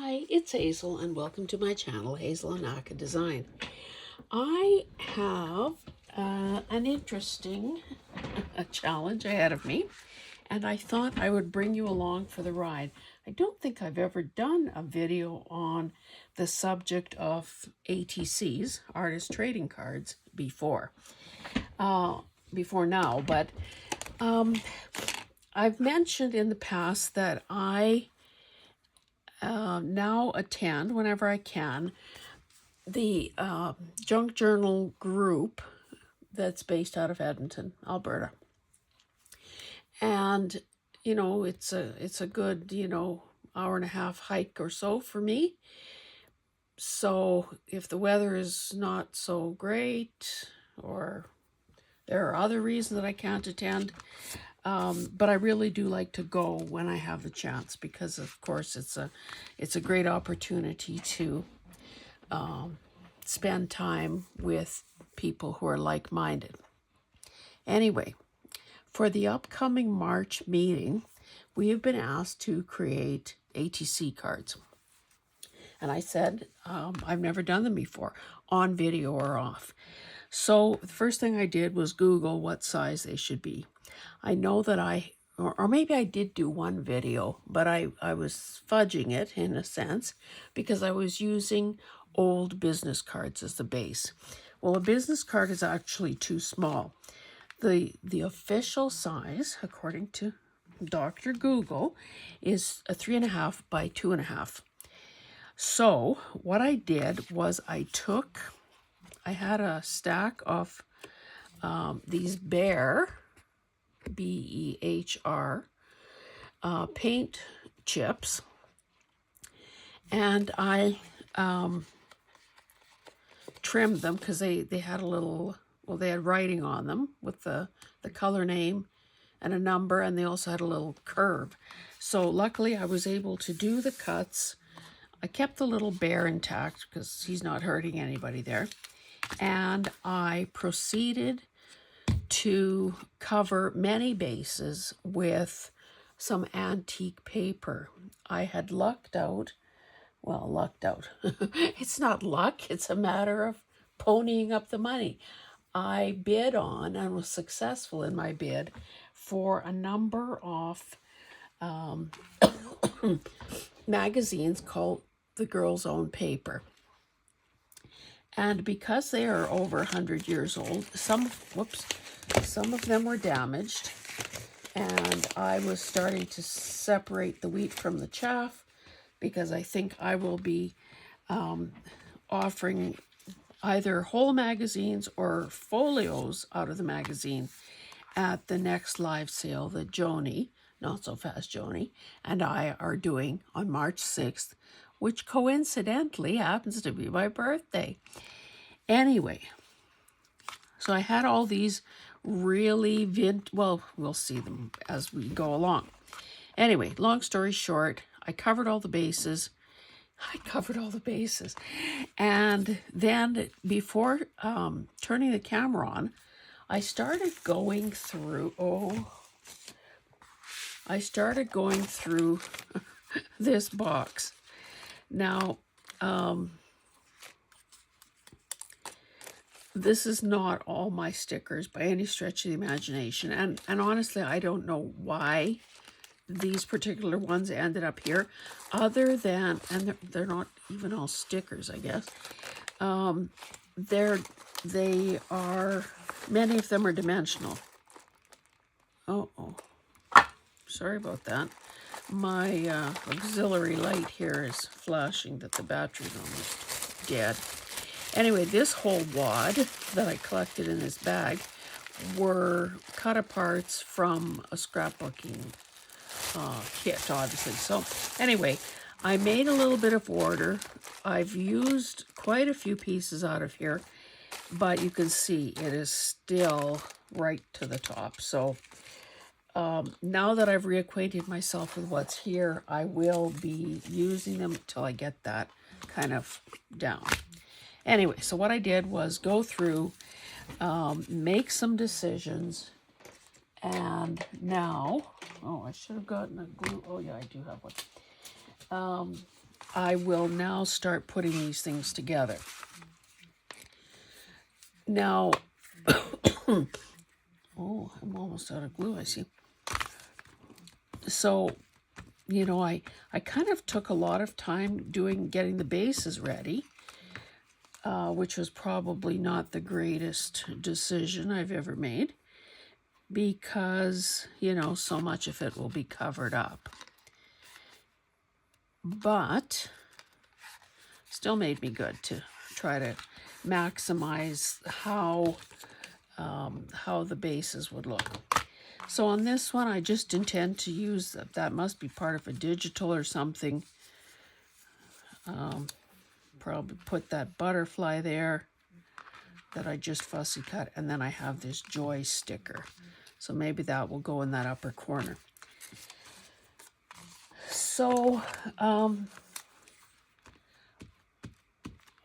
Hi, it's Hazel and welcome to my channel, Hazel and Aka Design. I have an interesting challenge ahead of me, and I thought I would bring you along for the ride. I don't think I've ever done a video on the subject of ATCs, artist trading cards, before now, but I've mentioned in the past that I now attend, whenever I can, the junk journal group that's based out of Edmonton, Alberta. And, you know, it's a good, hour and a half hike or so for me. So if the weather is not so great, or there are other reasons that I can't attend, but I really do like to go when I have the chance, because of course it's a great opportunity to spend time with people who are like-minded. Anyway, for the upcoming March meeting, we have been asked to create ATC cards. And I said, I've never done them before, on video or off. So the first thing I did was Google what size they should be. I know that or maybe I did do one video, but I was fudging it in a sense, because I was using old business cards as the base. Well, a business card is actually too small. The official size, according to Dr. Google, is a 3.5 by 2.5. So what I did was I had a stack of these Behr, B-E-H-R, paint chips, and I trimmed them because they had a little, they had writing on them with the color name and a number, and they also had a little curve. So luckily I was able to do the cuts. I kept the little Behr intact because he's not hurting anybody there. And I proceeded to cover many bases with some antique paper. I had lucked out. It's not luck, it's a matter of ponying up the money. I bid on and was successful in my bid for a number of magazines called The Girl's Own Paper. And because they are over 100 years old, some of them were damaged, and I was starting to separate the wheat from the chaff, because I think I will be offering either whole magazines or folios out of the magazine at the next live sale that Joni, Not So Fast Joni, and I are doing on March 6th, which coincidentally happens to be my birthday. Anyway, so I had all these really well, we'll see them as we go along. Anyway, long story short, I covered all the bases. And then before turning the camera on, I started going through, this box. Now, this is not all my stickers by any stretch of the imagination. And honestly, I don't know why these particular ones ended up here, other than, and they're not even all stickers, I guess. They are, many of them are dimensional. Sorry about that. My auxiliary light here is flashing that the battery's almost dead. Anyway, this whole wad that I collected in this bag were cut aparts from a scrapbooking kit, obviously. So anyway, I made a little bit of order. I've used quite a few pieces out of here, but you can see it is still right to the top. So now that I've reacquainted myself with what's here, I will be using them till I get that kind of down. Anyway, so what I did was go through, make some decisions, and now, I should have gotten a glue. Oh yeah, I do have one. I will now start putting these things together. Now, oh, I'm almost out of glue, I see. So, you know, I kind of took a lot of time getting the bases ready, which was probably not the greatest decision I've ever made, because, you know, so much of it will be covered up. But still made me good to try to maximize how the bases would look. So on this one, I just intend to use that must be part of a digital or something. Probably put that butterfly there that I just fussy cut, and then I have this joy sticker. So maybe that will go in that upper corner. So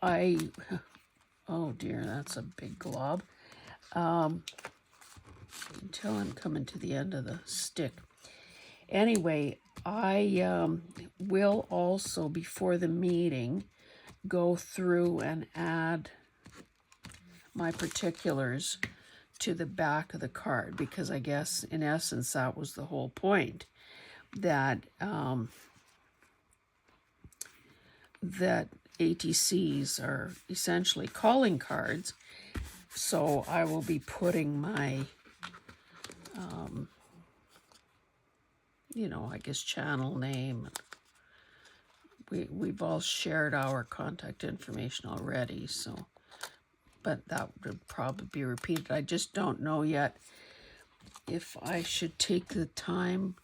oh dear, that's a big glob. Until I'm coming to the end of the stick. Anyway, I will also, before the meeting, go through and add my particulars to the back of the card, because I guess in essence that was the whole point, that that ATCs are essentially calling cards. So I will be putting my you know, I guess channel name. We've all shared our contact information already, so, but that would probably be repeated. I just don't know yet if I should take the time,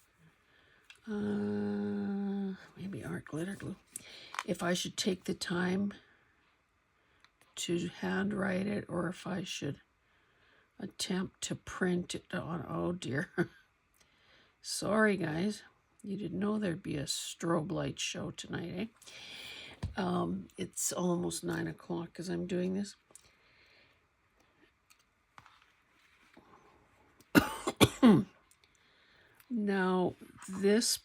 maybe art glitter glue, if I should take the time to handwrite it, or if I should attempt to print it on. Oh dear. Sorry guys, you didn't know there'd be a strobe light show tonight, eh? It's almost 9 o'clock as I'm doing this. Now, this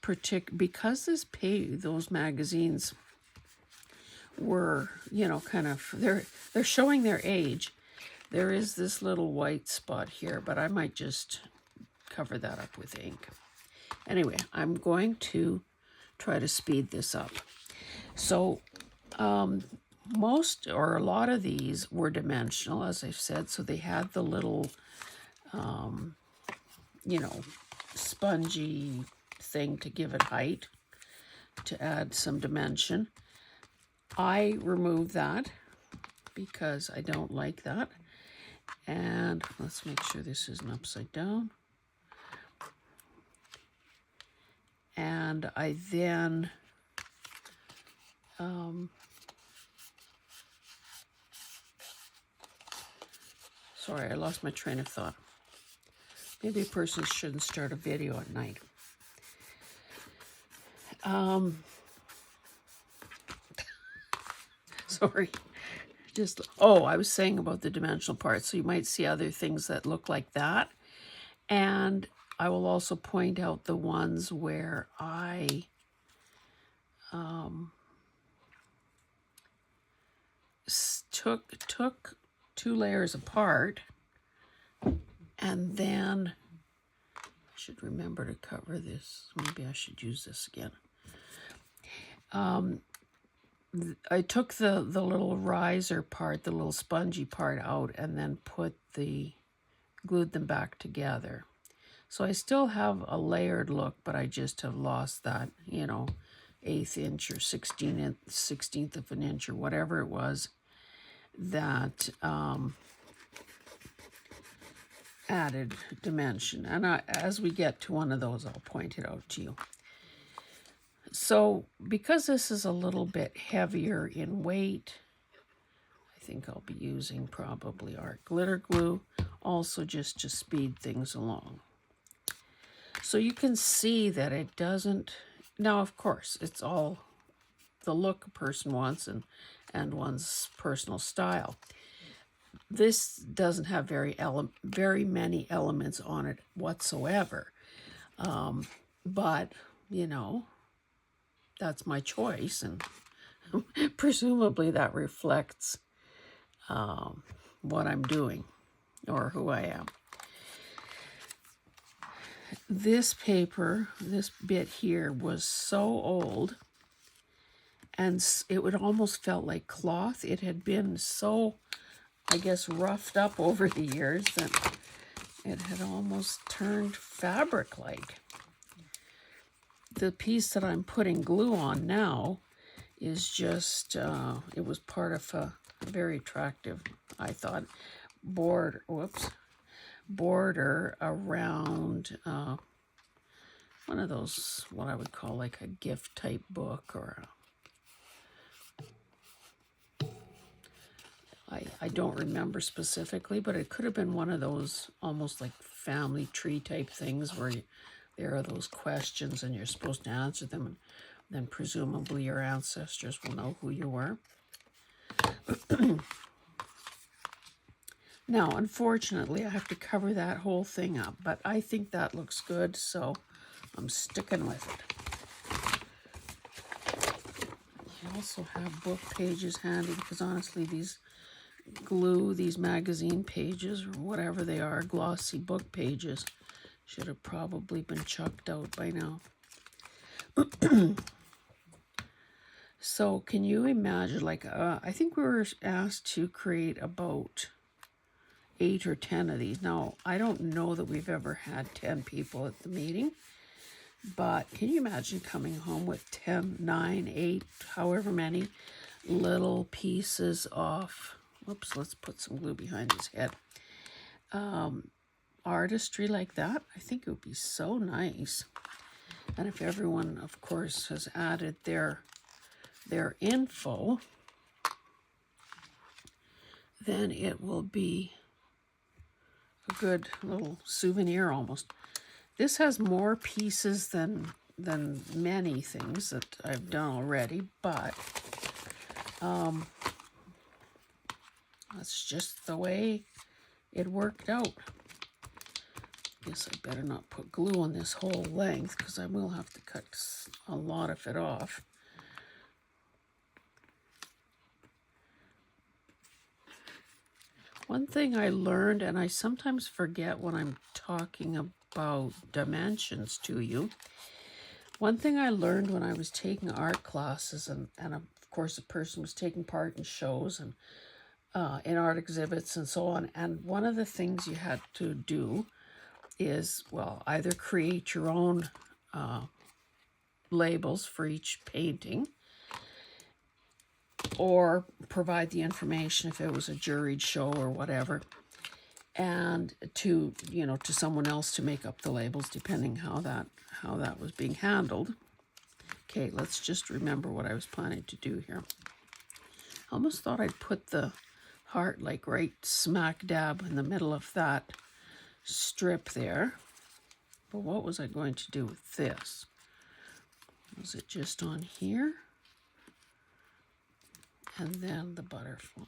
because those magazines were, you know, kind of, they're showing their age. There is this little white spot here, but I might just cover that up with ink. Anyway, I'm going to try to speed this up. So most or a lot of these were dimensional, as I've said, so they had the little, you know, spongy thing to give it height, to add some dimension. I removed that because I don't like that. And let's make sure this isn't upside down. And I then sorry, I lost my train of thought. Maybe a person shouldn't start a video at night. Sorry. I was saying about the dimensional part. So you might see other things that look like that. And I will also point out the ones where I took 2 layers apart, and then I should remember to cover this. Maybe I should use this again. I took the little riser part, the little spongy part out, and then glued them back together. So I still have a layered look, but I just have lost that, you know, 1/8 inch or 16th of an inch or whatever it was that added dimension. And as we get to one of those, I'll point it out to you. So because this is a little bit heavier in weight, I think I'll be using probably art glitter glue, also just to speed things along. So you can see that it doesn't, now of course, it's all the look a person wants and one's personal style. This doesn't have very many elements on it whatsoever. But, you know, that's my choice, and presumably that reflects what I'm doing or who I am. This paper, this bit here, was so old, and it would almost felt like cloth. It had been so, I guess, roughed up over the years that it had almost turned fabric-like. The piece that I'm putting glue on now is just, it was part of a very attractive, I thought, border around one of those, what I would call like a gift type book, or I don't remember specifically, but it could have been one of those almost like family tree type things where there are those questions and you're supposed to answer them, and then presumably your ancestors will know who you were. Now, unfortunately, I have to cover that whole thing up, but I think that looks good, so I'm sticking with it. I also have book pages handy because honestly, these magazine pages, or whatever they are, glossy book pages, should have probably been chucked out by now. So can you imagine, like, I think we were asked to create about 8 or 10 of these. Now, I don't know that we've ever had 10 people at the meeting, but can you imagine coming home with 10, 9, 8, however many little pieces of, whoops, let's put some glue behind his head, artistry like that? I think it would be so nice. And if everyone, of course, has added their info, then it will be a good little souvenir almost. This has more pieces than many things that I've done already, but that's just the way it worked out. Guess I better not put glue on this whole length because I will have to cut a lot of it off. One thing I learned, and I sometimes forget when I'm talking about dimensions to you, one thing I learned when I was taking art classes, and of course a person was taking part in shows and in art exhibits and so on, and one of the things you had to do is, well, either create your own labels for each painting, or provide the information if it was a juried show or whatever, and to someone else to make up the labels depending how that was being handled. Okay, let's just remember what I was planning to do here. I almost thought I'd put the heart like right smack dab in the middle of that strip there, but what was I going to do with this? Was it just on here? And then the butterfly.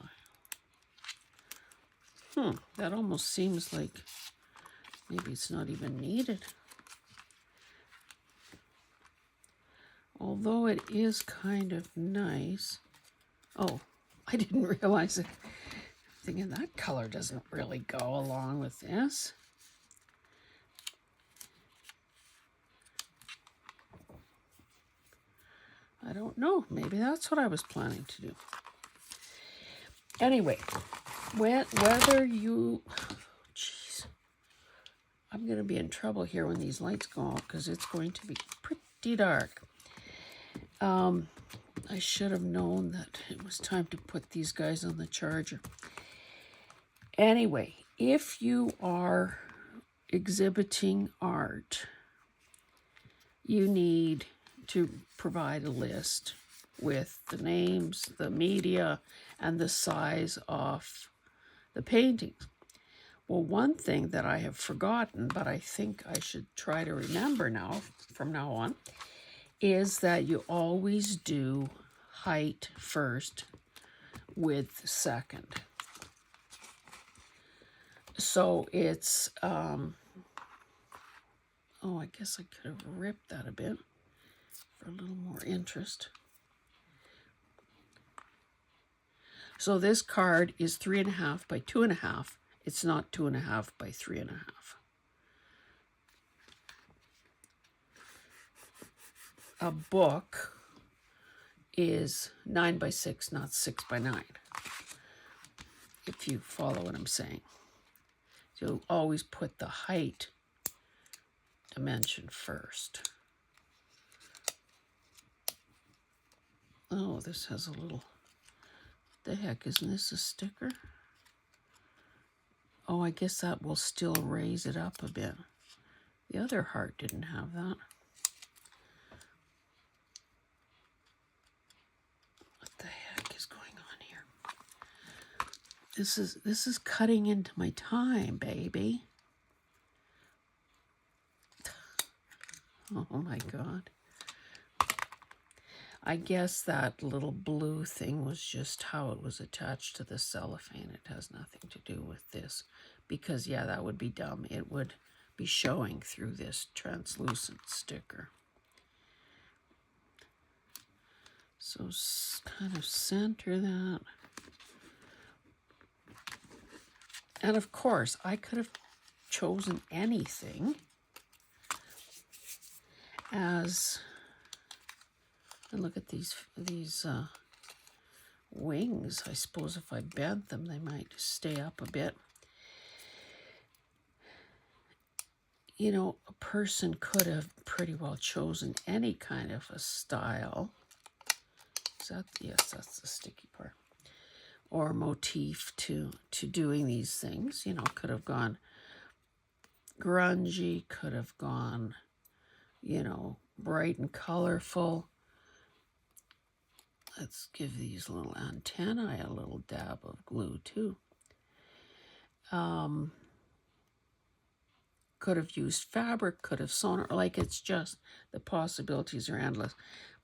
That almost seems like maybe it's not even needed. Although it is kind of nice. Oh, I didn't realize it. I'm thinking that color doesn't really go along with this. I don't know. Maybe that's what I was planning to do. Anyway, whether you... Jeez. I'm going to be in trouble here when these lights go off because it's going to be pretty dark. I should have known that it was time to put these guys on the charger. Anyway, if you are exhibiting art, you need to provide a list with the names, the media, and the size of the paintings. Well, one thing that I have forgotten, but I think I should try to remember now, from now on, is that you always do height first, width second. So it's, oh, I guess I could have ripped that a bit for a little more interest. So this card is 3.5 by 2.5. It's not 2.5 by 3.5. A book is 9 by 6, not 6 by 9. If you follow what I'm saying. So always put the height dimension first. Oh, this has a little, the heck, isn't this a sticker? Oh, I guess that will still raise it up a bit. The other heart didn't have that. What the heck is going on here? This is cutting into my time, baby. Oh my God. I guess that little blue thing was just how it was attached to the cellophane. It has nothing to do with this. Because, yeah, that would be dumb. It would be showing through this translucent sticker. So kind of center that. And of course, I could have chosen anything as, and look at these wings. I suppose if I bent them, they might stay up a bit. You know, a person could have pretty well chosen any kind of a style. Is that, yes, that's the sticky part. Or motif to doing these things. You know, could have gone grungy, could have gone, you know, bright and colorful. Let's give these little antennae a little dab of glue too. Could have used fabric, could have sewn it, like it's just, the possibilities are endless.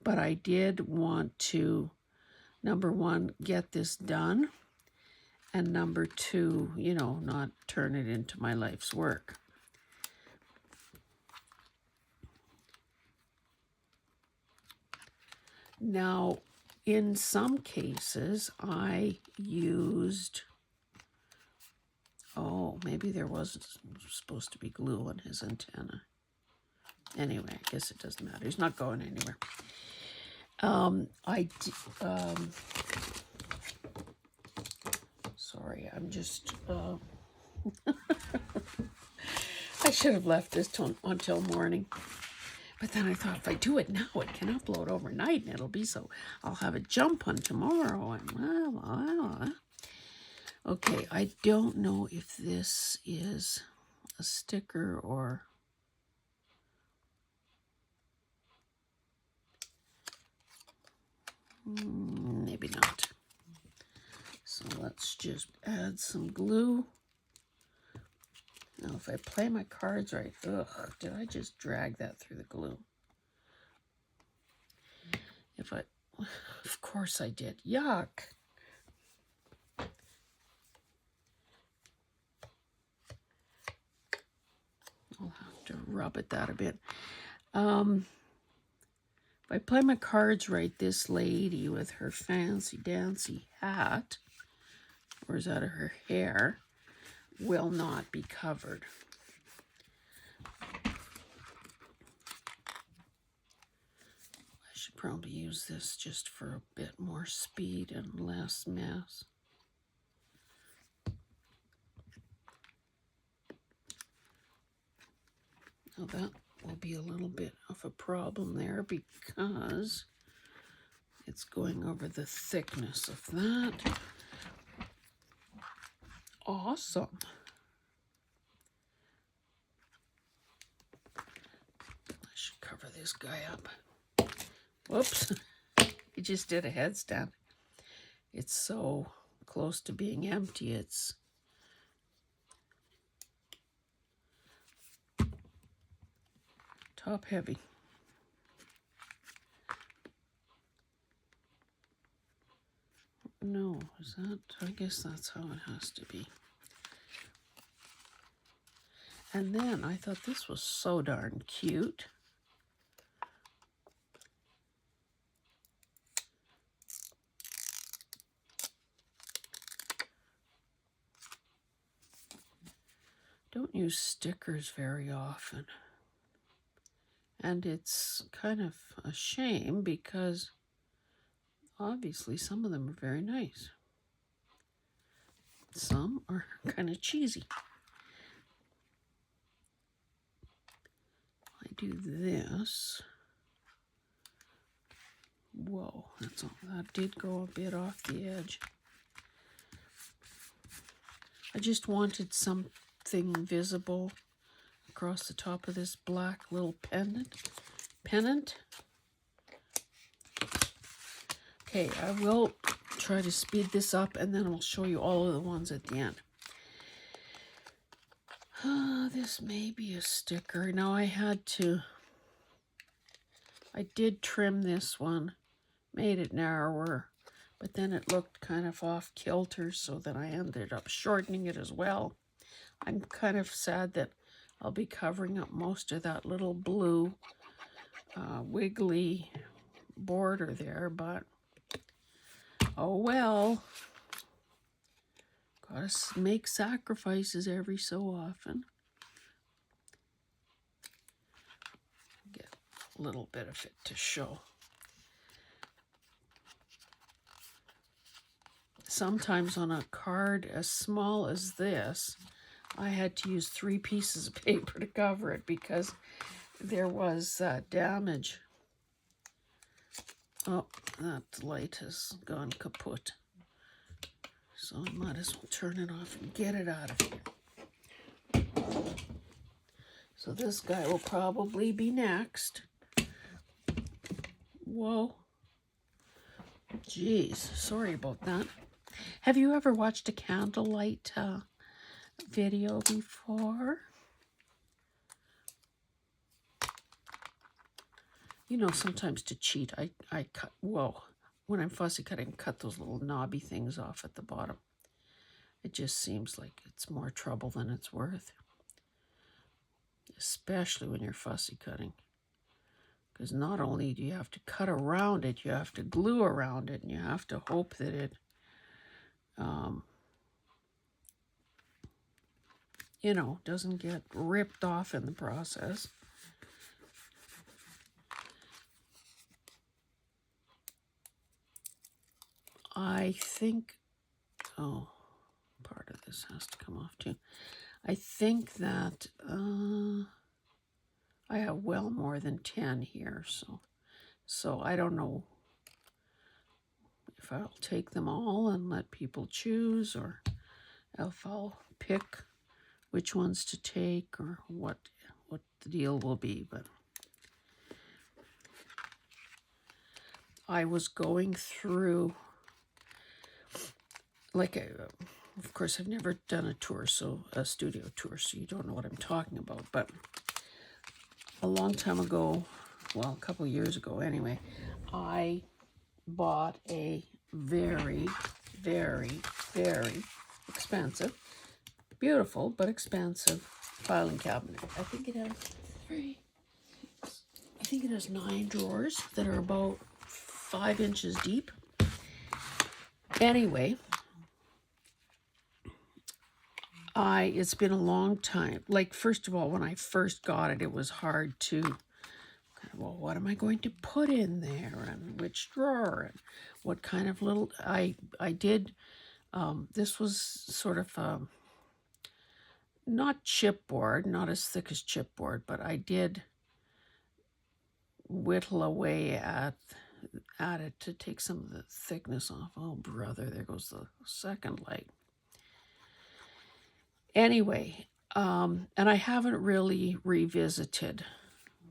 But I did want to, number one, get this done. And number two, you know, not turn it into my life's work. Now, in some cases, I used, oh, maybe there wasn't supposed to be glue on his antenna. Anyway, I guess it doesn't matter. He's not going anywhere. Sorry, I'm just, I should have left this until morning. But then I thought, if I do it now, it can upload overnight, and it'll be so, I'll have a jump on tomorrow, and well. Okay, I don't know if this is a sticker or... maybe not. So let's just add some glue. Now, if I play my cards right, ugh, did I just drag that through the glue? If I, of course I did. Yuck. I'll have to rub at that a bit. If I play my cards right, this lady with her fancy dancy hat, or is that her hair, will not be covered. I should probably use this just for a bit more speed and less mess. Now that will be a little bit of a problem there because it's going over the thickness of that. Awesome. I should cover this guy up. Whoops. He just did a headstand. It's so close to being empty. It's top heavy. No, is that? I guess that's how it has to be. And then I thought this was so darn cute. use stickers very often. And it's kind of a shame because obviously some of them are very nice. Some are kind of cheesy. I do this. Whoa, that did go a bit off the edge. I just wanted something visible across the top of this black little pennant. Okay, I will try to speed this up and then I'll show you all of the ones at the end. This may be a sticker. Now I did trim this one, made it narrower, but then it looked kind of off kilter, so then I ended up shortening it as well. I'm kind of sad that I'll be covering up most of that little blue wiggly border there, but oh well. Gotta make sacrifices every so often. Get a little bit of it to show. Sometimes on a card as small as this, I had to use 3 pieces of paper to cover it because there was damage. Oh, that light has gone kaput. So I might as well turn it off and get it out of here. So this guy will probably be next. Whoa. Jeez, sorry about that. Have you ever watched a candlelight video before? You know, sometimes to cheat, I cut, whoa, when I'm fussy cutting, cut those little knobby things off at the bottom. It just seems like it's more trouble than it's worth. Especially when you're fussy cutting. Because not only do you have to cut around it, you have to glue around it, and you have to hope that it, you know, doesn't get ripped off in the process. I think, oh, part of this has to come off too. I think that I have well more than 10 here, so I don't know if I'll take them all and let people choose, or if I'll pick which ones to take, or what the deal will be. But I was going through, like, of course, I've never done a tour, so a studio tour, so you don't know what I'm talking about. But a long time ago, well, a couple years ago anyway, I bought a very, very, very expensive, beautiful but expensive filing cabinet. I think it has 9 drawers that are about 5 inches deep. Anyway, it's been a long time. Like, first of all, when I first got it, it was hard to, well, what am I going to put in there, and which drawer, and what kind of little, I did, this was sort of, not chipboard, not as thick as chipboard, but I did whittle away at it to take some of the thickness off. Oh, brother, there goes the second light. Anyway, and I haven't really revisited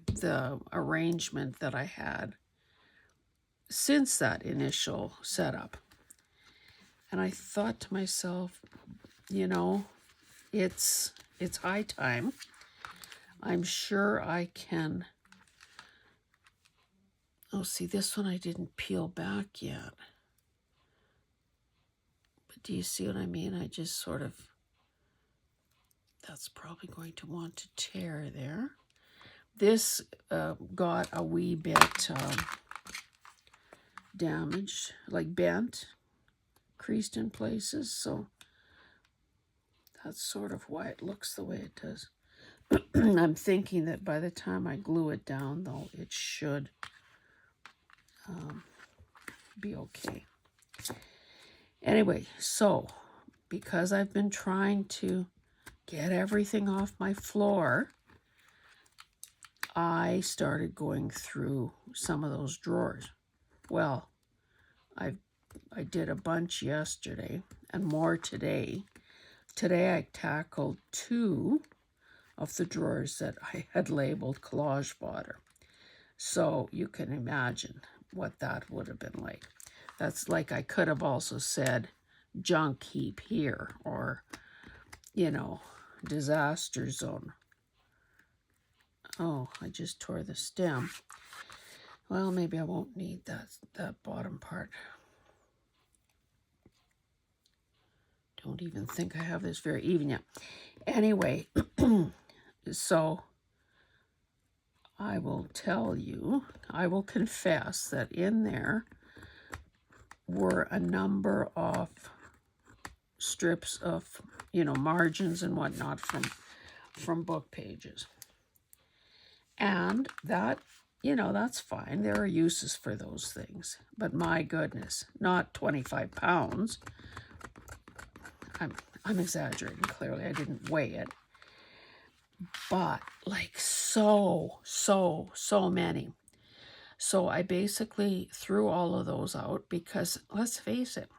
the arrangement that I had since that initial setup. And I thought to myself, you know, it's high time. I'm sure I can. Oh, see, this one I didn't peel back yet. But do you see what I mean? I just sort of, that's probably going to want to tear there. This got a wee bit damaged, like bent, creased in places, so that's sort of why it looks the way it does. I'm thinking that by the time I glue it down, though, it should be okay. Anyway, so because I've been trying to get everything off my floor, I started going through some of those drawers. Well, I did a bunch yesterday and more today. Today I tackled 2 of the drawers that I had labeled collage fodder. So you can imagine what that would have been like. That's like I could have also said junk heap here, or, you know, disaster zone. Oh, I just tore the stem. Well, maybe I won't need that bottom part. Don't even think I have this very even yet. Anyway, so I will tell you, I will confess that in there were a number of strips of, you know, margins and whatnot from book pages. And that, you know, that's fine. There are uses for those things. But my goodness, not 25 pounds. I'm exaggerating, clearly. I didn't weigh it. But like so many. So I basically threw all of those out because, let's face it,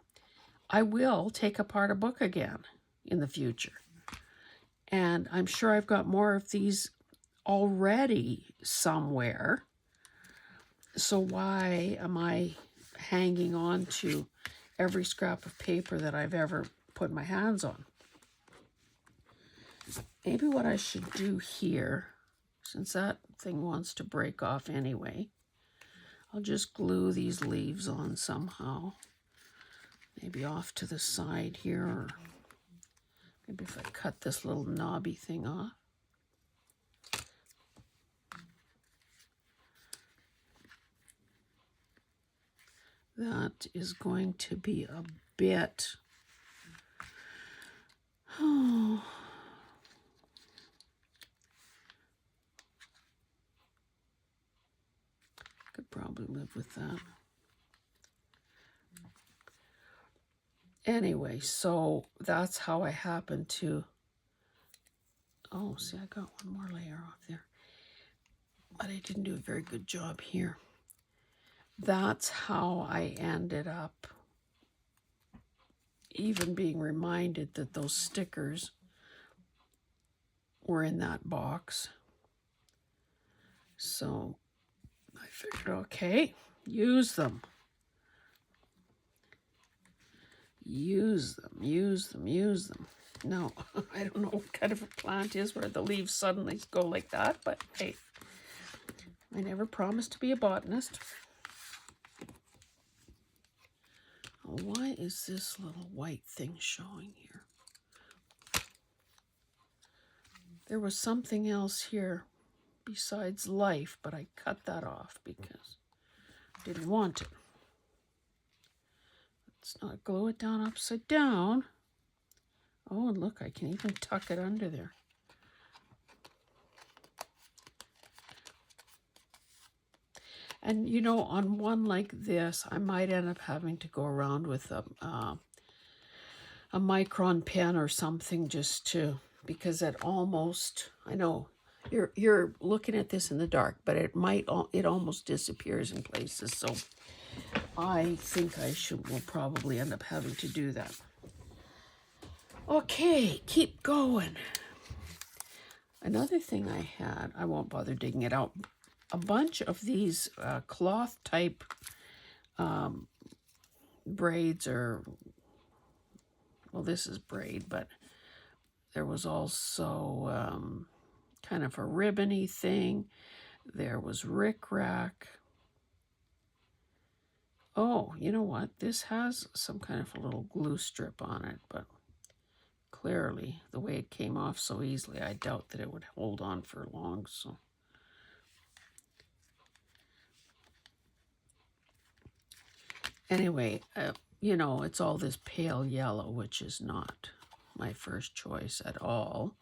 I will take apart a book again in the future. And I'm sure I've got more of these already somewhere. So why am I hanging on to every scrap of paper that I've ever put my hands on? Maybe what I should do here, since that thing wants to break off anyway, I'll just glue these leaves on somehow. Maybe off to the side here, or maybe if I cut this little knobby thing off. That is going to be a bit, oh, could probably live with that. Anyway, so that's how I happen to, oh, see, I got one more layer off there. But I didn't do a very good job here. That's how I ended up even being reminded that those stickers were in that box. So I figured, okay, use them. Use them, use them, use them. No, I don't know what kind of a plant is where the leaves suddenly go like that, but hey, I never promised to be a botanist. Oh, why is this little white thing showing here? There was something else here besides life, but I cut that off because I didn't want it. Let's not glue it down upside down. Oh, and look, I can even tuck it under there. And you know, on one like this, I might end up having to go around with a micron pen or something, just to, because it almost, I know you're looking at this in the dark, but it almost disappears in places. So I think will probably end up having to do that. Okay, keep going. Another thing I had, I won't bother digging it out, a bunch of these cloth type braids, or, well, this is braid, but there was also kind of a ribbony thing. There was rickrack. Oh, you know what? This has some kind of a little glue strip on it, but clearly the way it came off so easily, I doubt that it would hold on for long. So anyway, you know, it's all this pale yellow, which is not my first choice at all,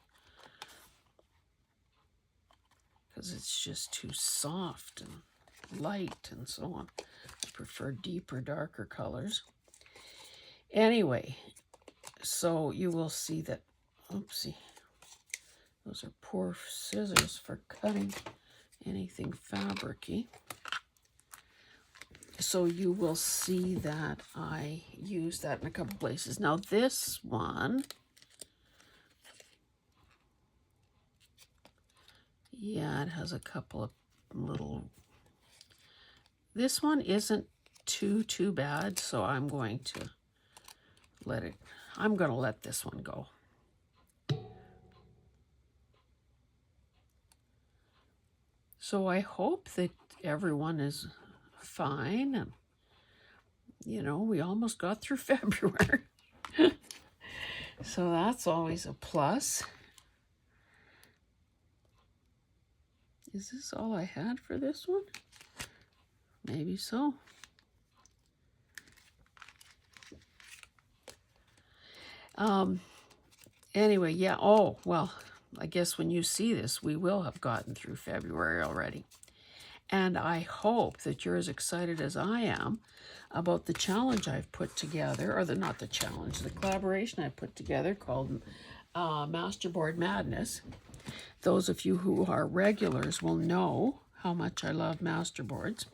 because it's just too soft and light and so on. I prefer deeper, darker colors. Anyway, so you will see that, oopsie, those are poor scissors for cutting anything fabric-y. So you will see that I use that in a couple places. Now this one, yeah, it has a couple of little, this one isn't too bad, so I'm going to let this one go. So I hope that everyone is fine, and you know, we almost got through February. So that's always a plus. Is this all I had for this one? Maybe so. Anyway, yeah, oh, well, I guess when you see this, we will have gotten through February already. And I hope that you're as excited as I am about the challenge I've put together, or not the challenge, the collaboration I put together called Masterboard Madness. Those of you who are regulars will know how much I love masterboards.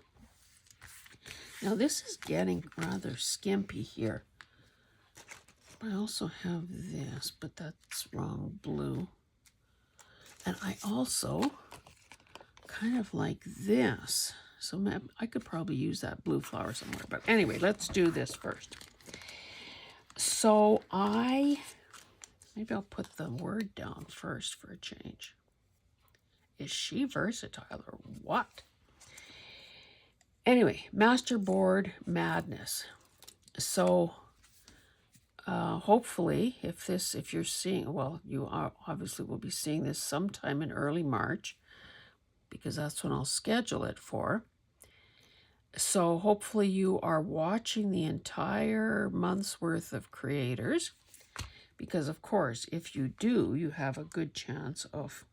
Now this is getting rather skimpy here. I also have this, but that's wrong blue. And I also kind of like this. So I could probably use that blue flower somewhere. But anyway, let's do this first. So maybe I'll put the word down first for a change. Is she versatile or what? Anyway, Masterboard Madness. So hopefully, if you're seeing, well, you obviously will be seeing this sometime in early March, because that's when I'll schedule it for. So hopefully you are watching the entire month's worth of creators, because of course, if you do, you have a good chance of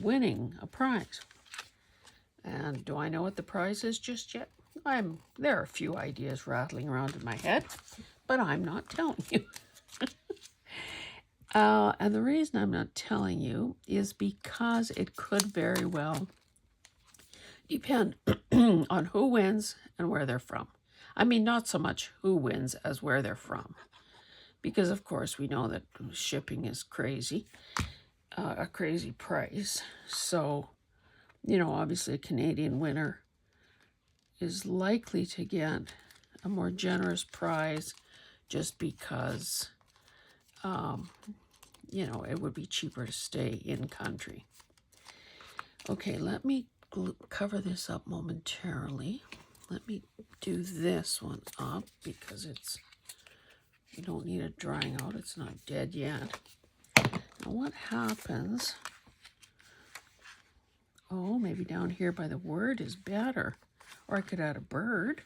winning a prize. And do I know what the prize is just yet? There are a few ideas rattling around in my head, but I'm not telling you. And the reason I'm not telling you is because it could very well depend on who wins and where they're from. I mean, not so much who wins as where they're from. Because, of course, we know that shipping is crazy, a crazy price. So, you know, obviously a Canadian winner is likely to get a more generous prize just because, you know, it would be cheaper to stay in country. Okay, let me cover this up momentarily. Let me do this one up because you don't need it drying out. It's not dead yet. Now what happens, oh, maybe down here by the word is better. Or I could add a bird.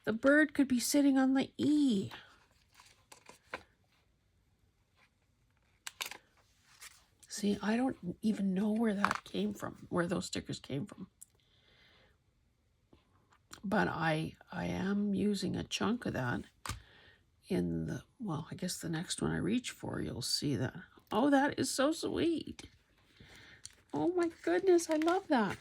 The bird could be sitting on the E. See, I don't even know where that came from, where those stickers came from. But I am using a chunk of that in the, well, I guess the next one I reach for, you'll see that. Oh, that is so sweet. Oh my goodness, I love that.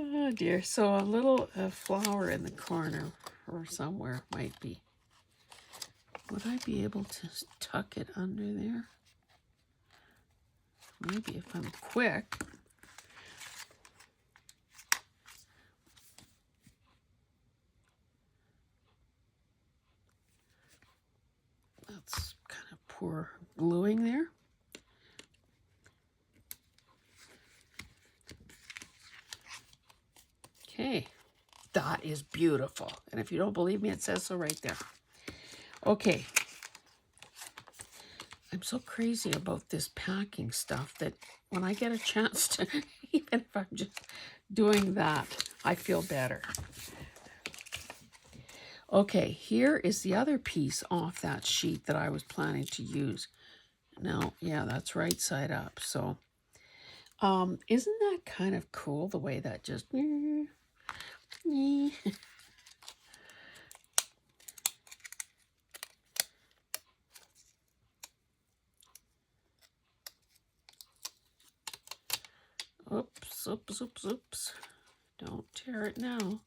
Oh dear, so a little flower in the corner or somewhere might be. Would I be able to tuck it under there? Maybe if I'm quick. That's kind of poor gluing there. Okay, that is beautiful. And if you don't believe me, it says so right there. Okay. I'm so crazy about this packing stuff that when I get a chance to, even if I'm just doing that, I feel better. Okay, here is the other piece off that sheet that I was planning to use. Now, yeah, that's right side up. So, isn't that kind of cool the way that just... Oops, oops, oops, oops. Don't tear it now.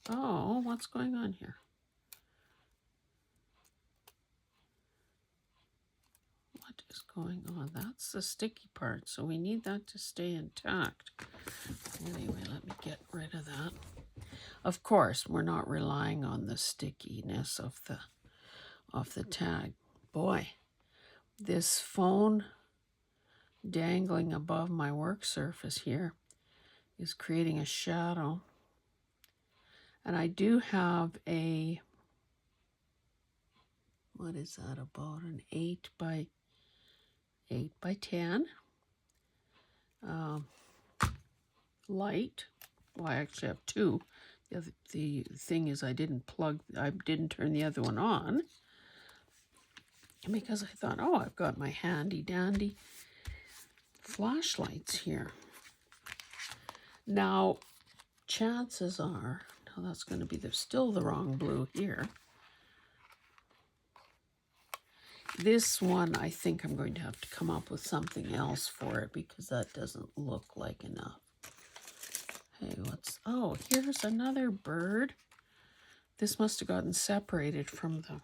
Oh, what's going on here? What is going on? That's the sticky part, so we need that to stay intact. Anyway, let me get rid of that. Of course, we're not relying on the stickiness of the tag. Boy, this phone dangling above my work surface here is creating a shadow. And I do have a, what is that, about an 8 by 10 light. Well, I actually have two. The thing is I didn't turn the other one on because I thought, oh, I've got my handy dandy flashlights here. Now, chances are, now that's going to be still the wrong blue here. This one, I think I'm going to have to come up with something else for it because that doesn't look like enough. Hey, oh, here's another bird. This must have gotten separated from the...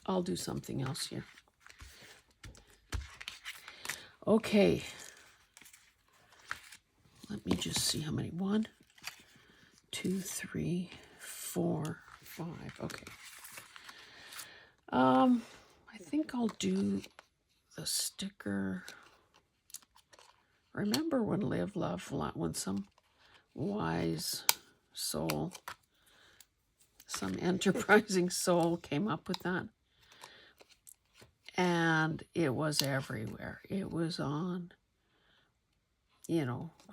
I'll do something else here. Okay. Let me just see how many. 1, 2, 3, 4, 5. Okay. I think I'll do the sticker. Remember when Live, Love, when some wise soul, some enterprising soul came up with that? And it was everywhere. It was on,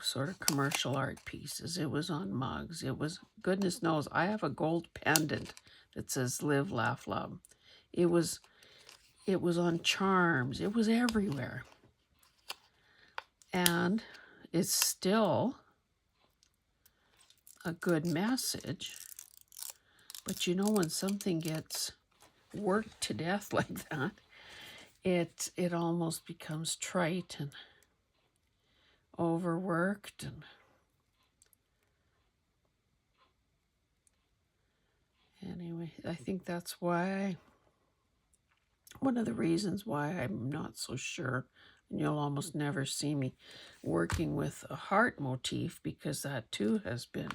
sort of commercial art pieces. It was on mugs. It was, goodness knows, I have a gold pendant that says Live, Laugh, Love. It was on charms. It was everywhere. And it's still a good message. But when something gets worked to death like that, it almost becomes trite and overworked. And anyway, I think that's why, one of the reasons why I'm not so sure, and you'll almost never see me working with a heart motif, because that too has been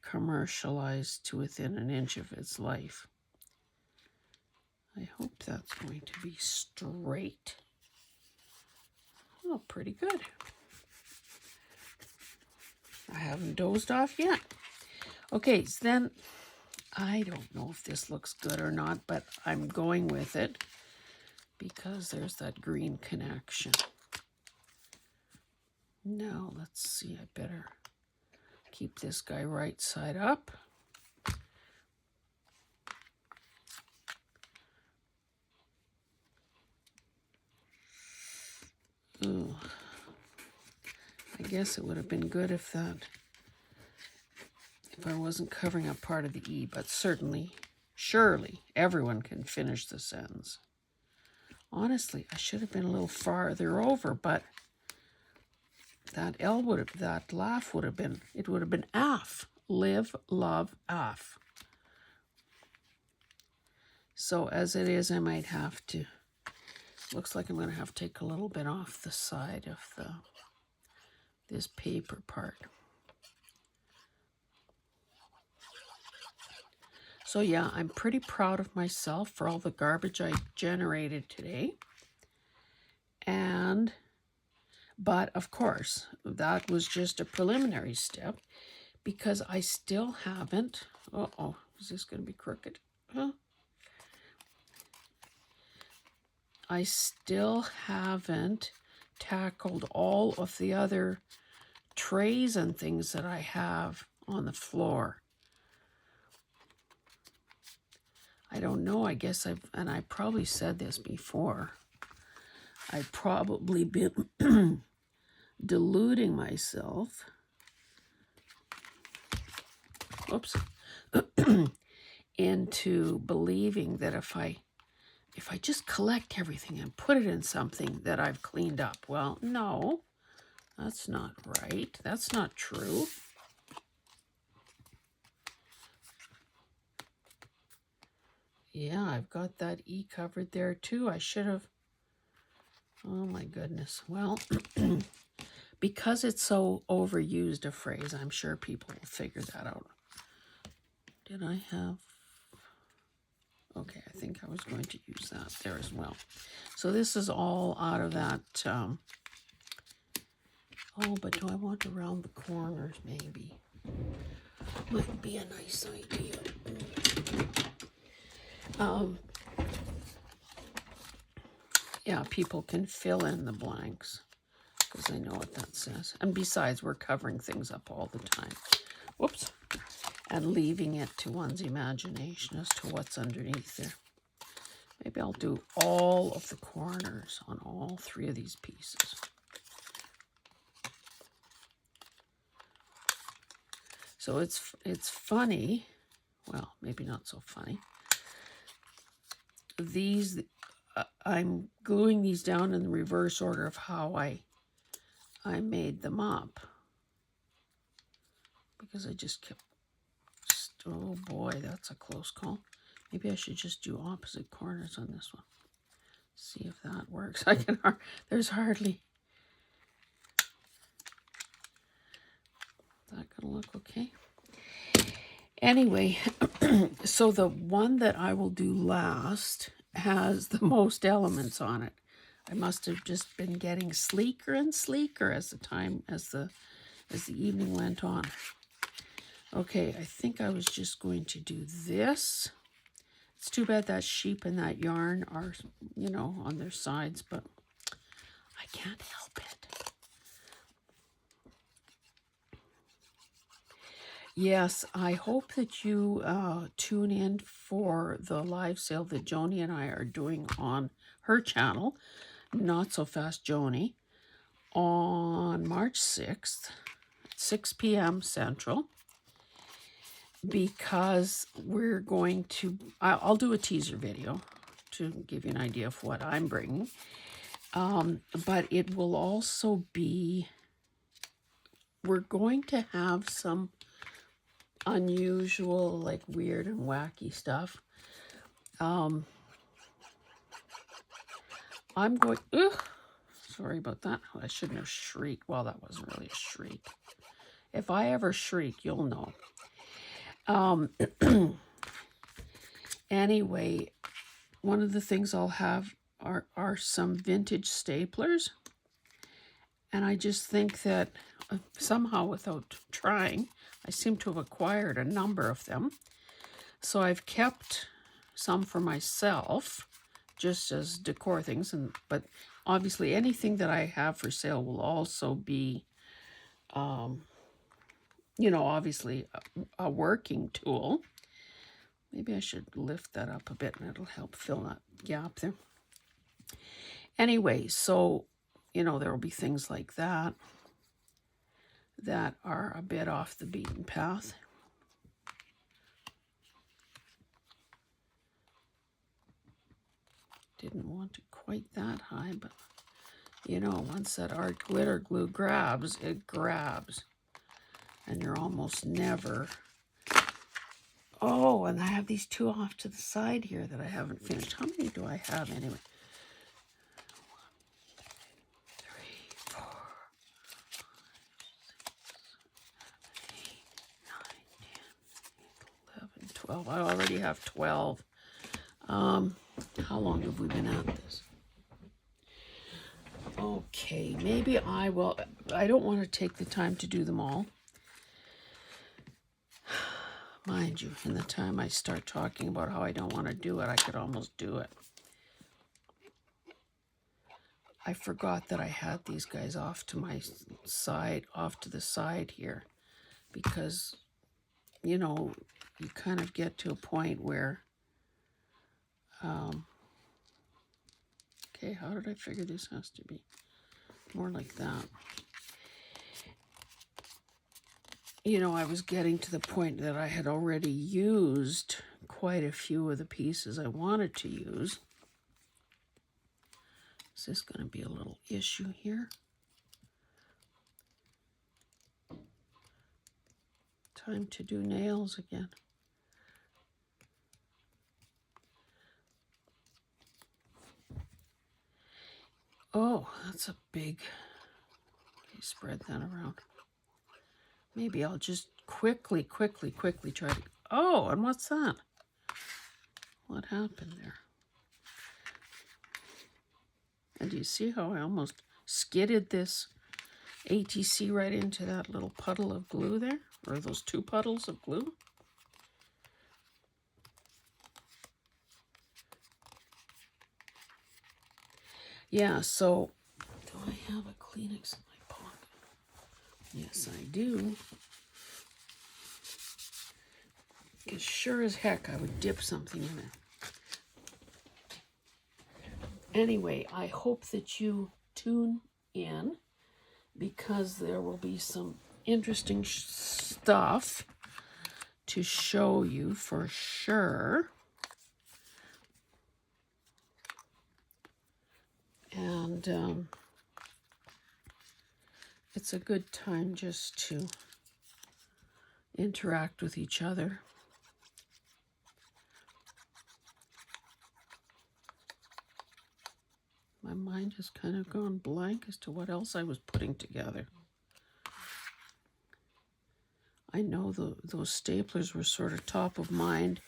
commercialized to within an inch of its life. I hope that's going to be straight. Oh, pretty good. I haven't dozed off yet. Okay, so then I don't know if this looks good or not, but I'm going with it because there's that green connection. Now, let's see, I better keep this guy right side up. Ooh. I guess it would have been good if I wasn't covering up part of the E, but surely everyone can finish the sentence. Honestly, I should have been a little farther over, but that laugh would have been, it would have been AF. Live, love, AF. So as it is, I might have to, looks like I'm going to have to take a little bit off the side of this paper part. So yeah, I'm pretty proud of myself for all the garbage I generated today. But of course, that was just a preliminary step because I still haven't, Is this going to be crooked? Huh? I still haven't tackled all of the other trays and things that I have on the floor. I don't know, I guess I probably said this before, I've probably been deluding myself, oops, into believing that if I just collect everything and put it in something that I've cleaned up. Well, no, that's not right. That's not true. Yeah, I've got that E covered there too. I should have. Oh my goodness. Well, because it's so overused a phrase, I'm sure people will figure that out. Did I have? Okay, I think I was going to use that there as well. So this is all out of that. Oh, but do I want to round the corners maybe? Might be a nice idea. Yeah, people can fill in the blanks because I know what that says. And besides, we're covering things up all the time. Whoops. And leaving it to one's imagination as to what's underneath there. Maybe I'll do all of the corners on all three of these pieces. So it's funny. Well, maybe not so funny. These, I'm gluing these down in the reverse order of how I made them up. Because I just kept, oh boy, that's a close call. Maybe I should just do opposite corners on this one. See if that works. There's hardly. Is that gonna look okay? Anyway, so the one that I will do last has the most elements on it. I must have just been getting sleeker and sleeker as the evening went on. Okay, I think I was just going to do this. It's too bad that sheep and that yarn are, on their sides, but I can't help it. Yes, I hope that you tune in for the live sale that Joni and I are doing on her channel, Not So Fast Joni, on March 6th, 6 p.m. Central, because we're going to, I'll do a teaser video to give you an idea of what I'm bringing, but it will also be, we're going to have some unusual, like weird and wacky stuff. I'm going, sorry about that. I shouldn't have shrieked. Well, that wasn't really a shriek. If I ever shriek, you'll know. Anyway, one of the things I'll have are some vintage staplers. And I just think that somehow, without trying, I seem to have acquired a number of them. So I've kept some for myself, just as decor things. But obviously anything that I have for sale will also be, obviously a working tool. Maybe I should lift that up a bit and it'll help fill that gap there. Anyway, so, there will be things like that are a bit off the beaten path. Didn't want it quite that high, but once that art glitter glue grabs, it grabs. And you're almost never. Oh, and I have these two off to the side here that I haven't finished. How many do I have anyway? 1, 2, 3, 4, 5, 6, 7, 8, 9, 10, 11, 12. I already have 12. How long have we been at this? Okay, maybe I will. I don't want to take the time to do them all. Mind you, in the time I start talking about how I don't want to do it, I could almost do it. I forgot that I had these guys off to my side, off to the side here, because, you know, you kind of get to a point where, okay, how did I figure this has to be? More like that. You know, I was getting to the point that I had already used quite a few of the pieces I wanted to use. Is this going to be a little issue here? Time to do nails again. Oh, that's a big... Okay, spread that around. Maybe I'll just quickly try to... Oh, and what's that? What happened there? And do you see how I almost skidded this ATC right into that little puddle of glue there? Or those two puddles of glue? Yeah, so... Do I have a Kleenex in my pocket? Yes, I do. Because sure as heck I would dip something in it. Anyway, I hope that you tune in, because there will be some interesting stuff to show you for sure. And it's a good time just to interact with each other. My mind has kind of gone blank as to what else I was putting together. I know those staplers were sort of top of mind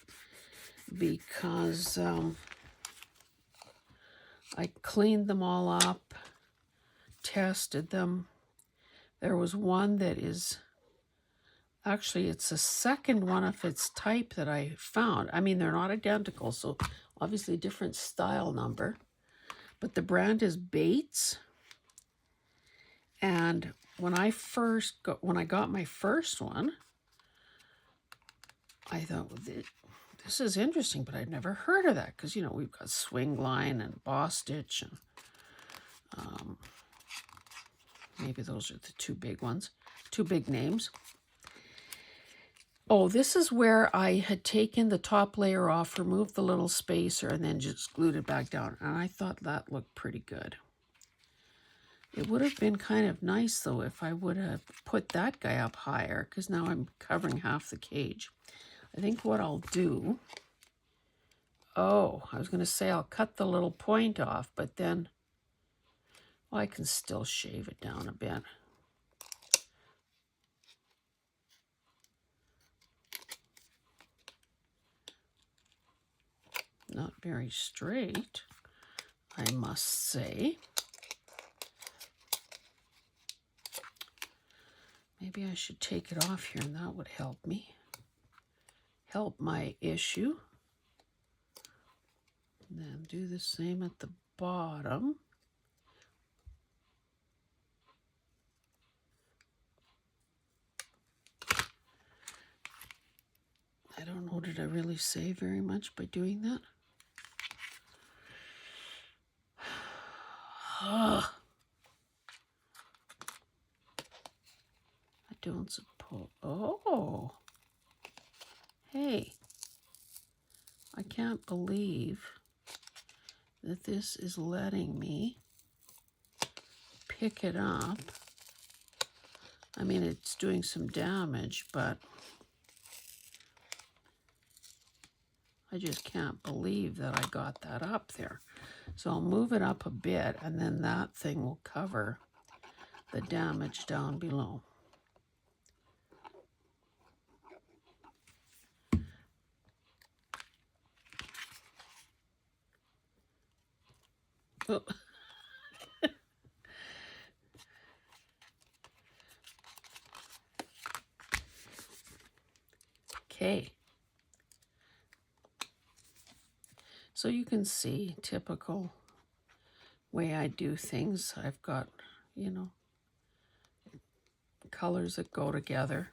because I cleaned them all up, tested them. There was one that is, actually it's a second one of its type that I found. I mean, they're not identical, so obviously different style number. But the brand is Bates. And when I got my first one, I thought, well, this is interesting, but I'd never heard of that, because, you know, we've got Swing Line and Boss Stitch, and maybe those are the two big ones, two big names. Oh, this is where I had taken the top layer off, removed the little spacer, and then just glued it back down. And I thought that looked pretty good. It would have been kind of nice, though, if I would have put that guy up higher, because now I'm covering half the cage. I think what I'll do... Oh, I was going to say I'll cut the little point off, but then... Well, I can still shave it down a bit. Not very straight, I must say. Maybe I should take it off here, and that would help me. Help my issue. And then do the same at the bottom. I don't know, did I really save very much by doing that? I don't suppose... Oh! Hey! I can't believe that this is letting me pick it up. I mean, it's doing some damage, but I just can't believe that I got that up there. So I'll move it up a bit, and then that thing will cover the damage down below. Oh. Okay. So you can see typical way I do things. I've got, you know, colors that go together.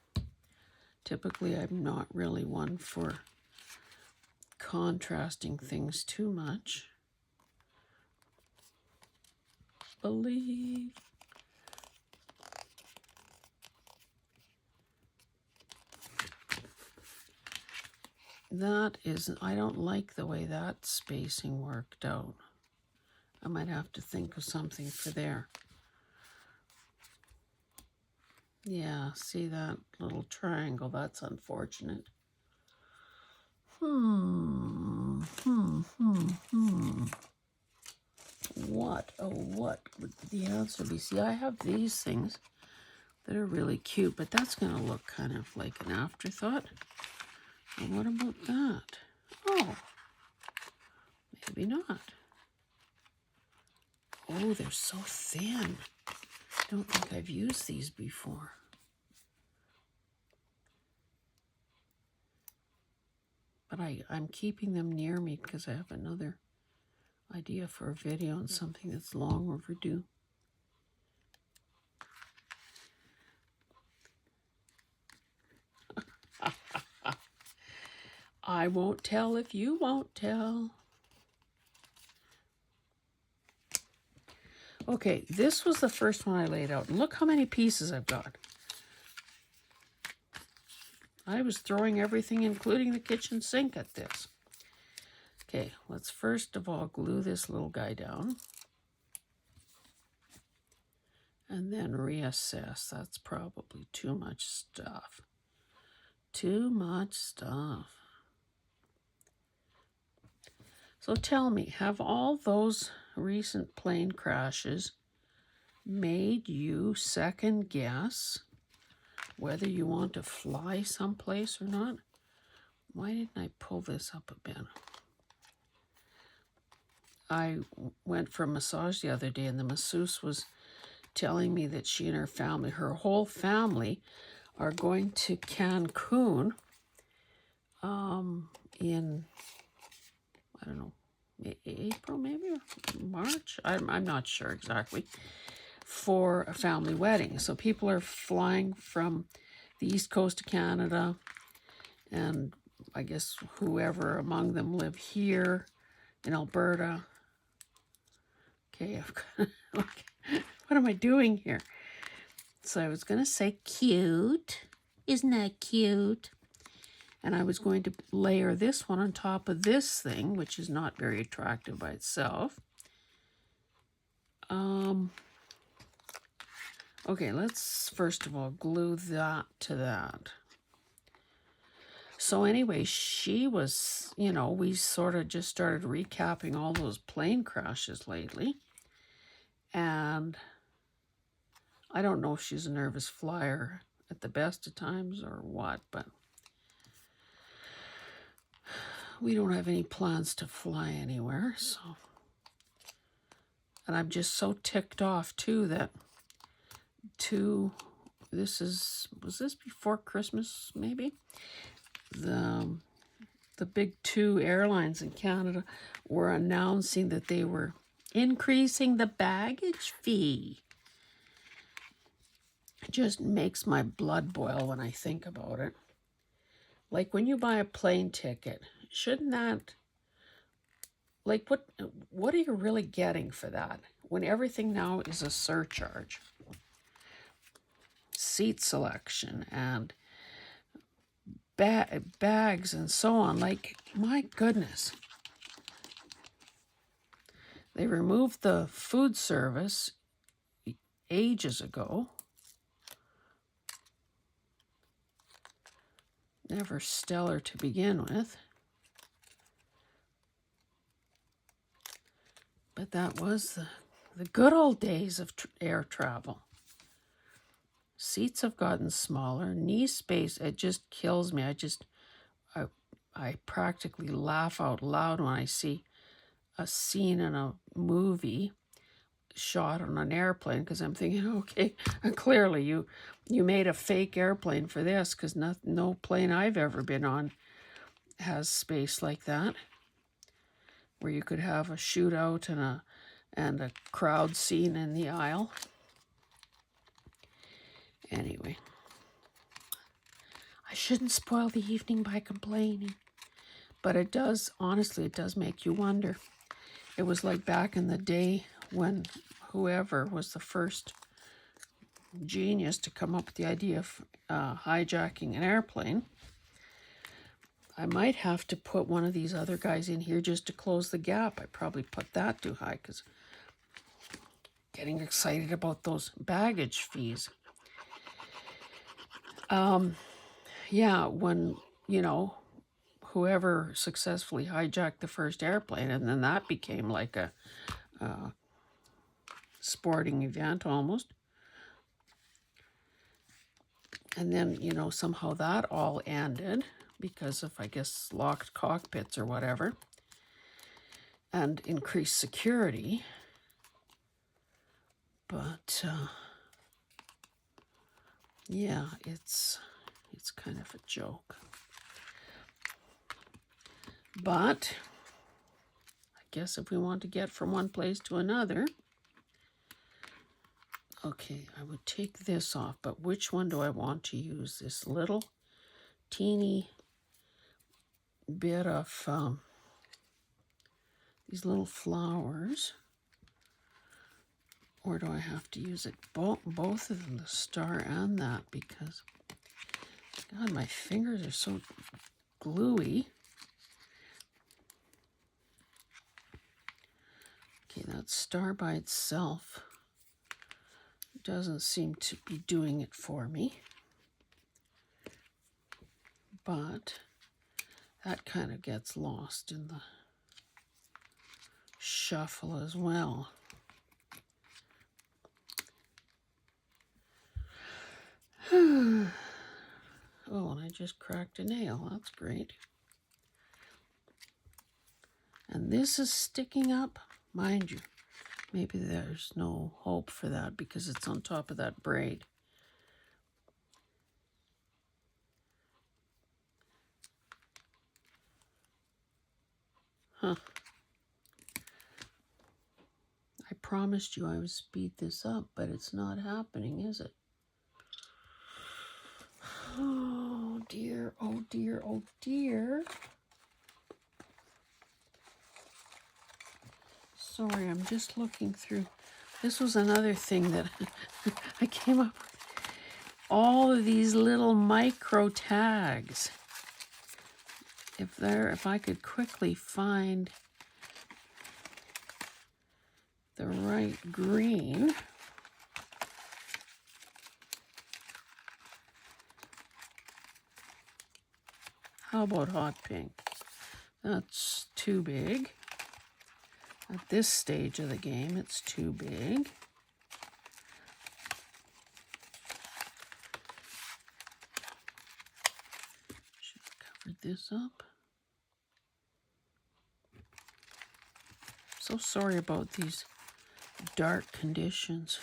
Typically, I'm not really one for contrasting things too much. Believe. That is, I don't like the way that spacing worked out. I might have to think of something for there. Yeah, see that little triangle? That's unfortunate. What, oh, what would the answer be? See, I have these things that are really cute, but that's going to look kind of like an afterthought. And what about that? Oh, maybe not. Oh, they're so thin. I don't think I've used these before. But I'm keeping them near me because I have another idea for a video on something that's long overdue. I won't tell if you won't tell. Okay, this was the first one I laid out. Look how many pieces I've got. I was throwing everything, including the kitchen sink, at this. Okay, let's first of all glue this little guy down. And then reassess. That's probably too much stuff. Too much stuff. So tell me, have all those recent plane crashes made you second guess whether you want to fly someplace or not? Why didn't I pull this up a bit? I went for a massage the other day, and the masseuse was telling me that she and her family, her whole family, are going to Cancun in, I don't know, April maybe, or March? I'm not sure exactly, for a family wedding. So people are flying from the east coast of Canada, and I guess whoever among them live here in Alberta. Okay, I've got, okay, what am I doing here? So I was going to say cute. Isn't that cute? And I was going to layer this one on top of this thing, which is not very attractive by itself. Okay, let's first of all glue that to that. So anyway, she was, you know, we sort of just started recapping all those plane crashes lately. And I don't know if she's a nervous flyer at the best of times or what, but we don't have any plans to fly anywhere, so. And I'm just so ticked off too that was this before Christmas maybe? The big two airlines in Canada were announcing that they were increasing the baggage fee. It just makes my blood boil when I think about it. Like when you buy a plane ticket, shouldn't that, like what are you really getting for that when everything now is a surcharge? Seat selection and bags and so on. Like, my goodness. They removed the food service ages ago. Never stellar to begin with. But that was the good old days of air travel. Seats have gotten smaller. Knee space, it just kills me. I practically laugh out loud when I see a scene in a movie shot on an airplane, because I'm thinking, okay, clearly you made a fake airplane for this, because no plane I've ever been on has space like that, where you could have a shootout and a crowd scene in the aisle. Anyway, I shouldn't spoil the evening by complaining, but it does, honestly, it does make you wonder. It was like back in the day when whoever was the first genius to come up with the idea of hijacking an airplane. I might have to put one of these other guys in here just to close the gap. I probably put that too high because getting excited about those baggage fees. Yeah, when, whoever successfully hijacked the first airplane, and then that became like a sporting event almost. And then, somehow that all ended because of, I guess, locked cockpits or whatever, and increased security. But, yeah, it's kind of a joke. But I guess if we want to get from one place to another, okay, I would take this off, but which one do I want to use? This little teeny bit of these little flowers, or do I have to use it both of them, the star and that, because God, my fingers are so gluey. Okay, that star by itself doesn't seem to be doing it for me, but that kind of gets lost in the shuffle as well. Oh, and I just cracked a nail. That's great. And this is sticking up, mind you. Maybe there's no hope for that because it's on top of that braid. Huh. I promised you I would speed this up, but it's not happening, is it? Oh dear, oh dear, oh dear. Sorry, I'm just looking through. This was another thing that I came up with. All of these little micro tags. If I could quickly find the right green. How about hot pink? That's too big. At this stage of the game, it's too big. Should have covered this up. So sorry about these dark conditions.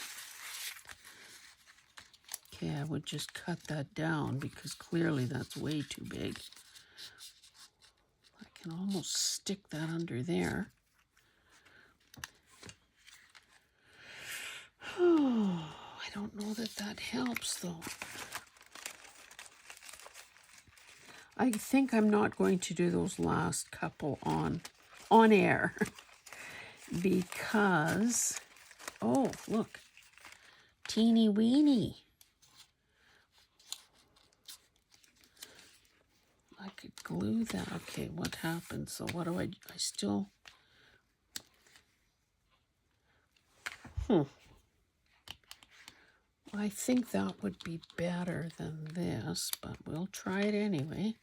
Okay, I would just cut that down because clearly that's way too big. I can almost stick that under there. Oh, I don't know that helps though. I think I'm not going to do those last couple on air because, oh, look, teeny weeny. I could glue that. Okay, what happens? So what do I still, I think that would be better than this, but we'll try it anyway.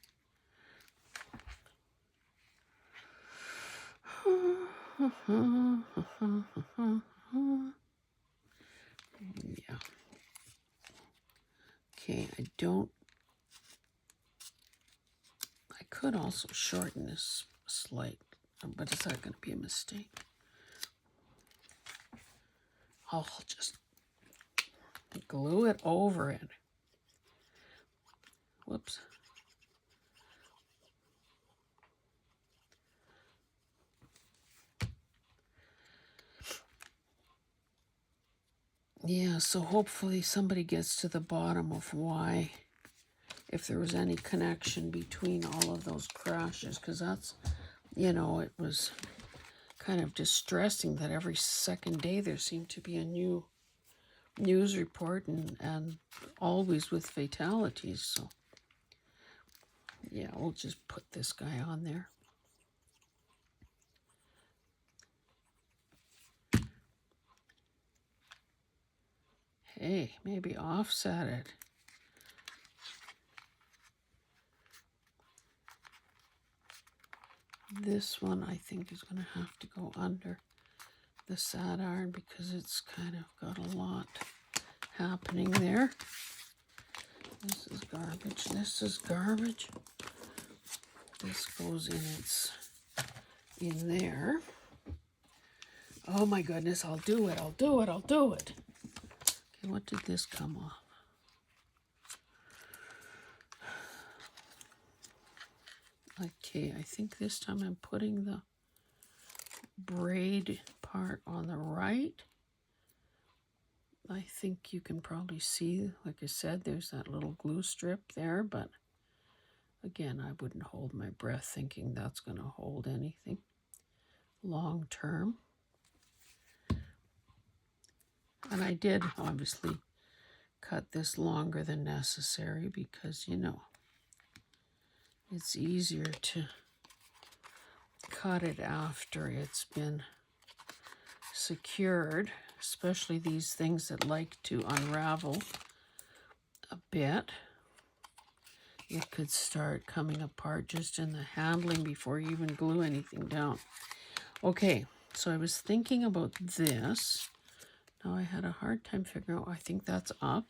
Yeah. Okay, I could also shorten this slight, but is that going to be a mistake? I'll just glue it over it. Whoops. Yeah, so hopefully somebody gets to the bottom of why, if there was any connection between all of those crashes, because that's, it was kind of distressing that every second day there seemed to be a new news report and always with fatalities. So yeah, we'll just put this guy on there. Hey, maybe offset it. This one I think is going to have to go under the sad iron because it's kind of got a lot happening there. This is garbage. This is garbage. This goes in there. Oh my goodness, I'll do it. Okay, what did this come off? Okay, I think this time I'm putting the braid part on the right. I think you can probably see, like I said, there's that little glue strip there, but again, I wouldn't hold my breath thinking that's going to hold anything long term. And I did obviously cut this longer than necessary because, it's easier to cut it after it's been secured, especially these things that like to unravel a bit. It could start coming apart just in the handling before you even glue anything down. Okay, so I was thinking about this. Now I had a hard time figuring out, I think that's up.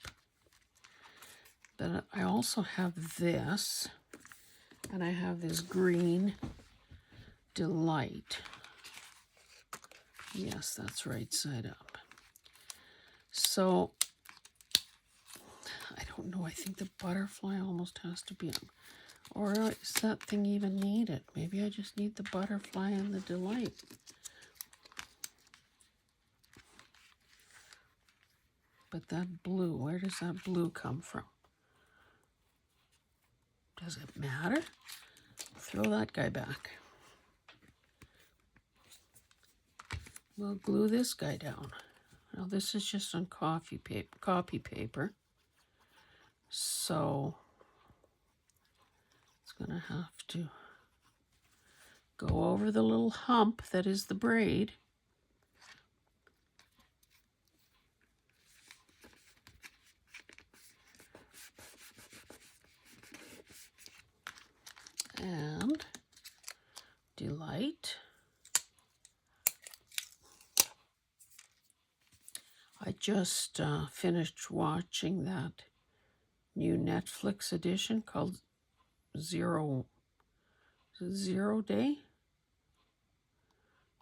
But I also have this, and I have this green Delight. Yes, that's right side up. So, I don't know, I think the butterfly almost has to be up. Or is that thing even needed? Maybe I just need the butterfly and the Delight. But that blue, where does that blue come from? Does it matter? Throw that guy back. We'll glue this guy down. Now this is just on copy paper. So it's gonna have to go over the little hump that is the braid. And Delight. I just finished watching that new Netflix edition called Zero Day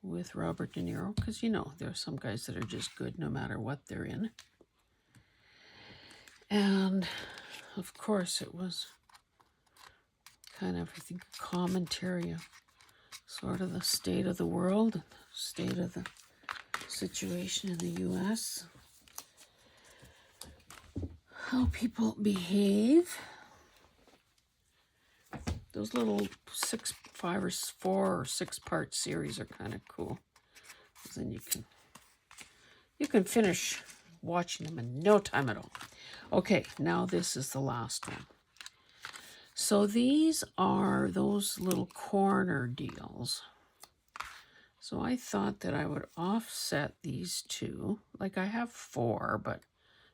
with Robert De Niro, because there are some guys that are just good no matter what they're in. And of course it was kind of, I think, a commentary of sort of the state of the world, and the state of the situation in the US, how people behave. Those little 4 or 6 part series are kind of cool. Then you can finish watching them in no time at all. Okay, now this is the last one. So these are those little corner deals. So I thought that I would offset these two. Like I have 4, but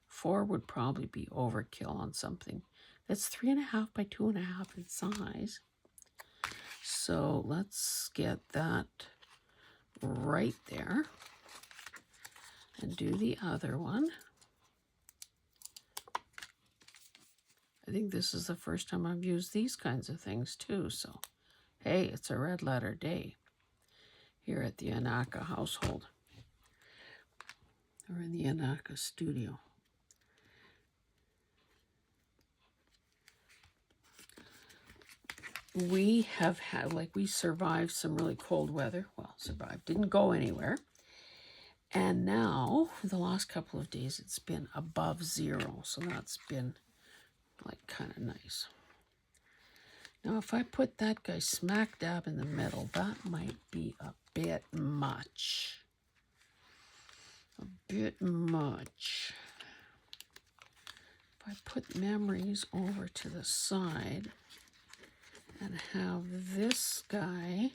4 would probably be overkill on something that's 3.5 by 2.5 in size. So let's get that right there and do the other one. I think this is the first time I've used these kinds of things too. So, hey, it's a red letter day here at the Anaka household. or in the Anaka studio. We have had, like, we survived some really cold weather. Well, survived, didn't go anywhere. And now, for the last couple of days, it's been above 0. So that's been, like, kind of nice. Now, if I put that guy smack dab in the middle, that might be a bit much. A bit much. If I put memories over to the side and have this guy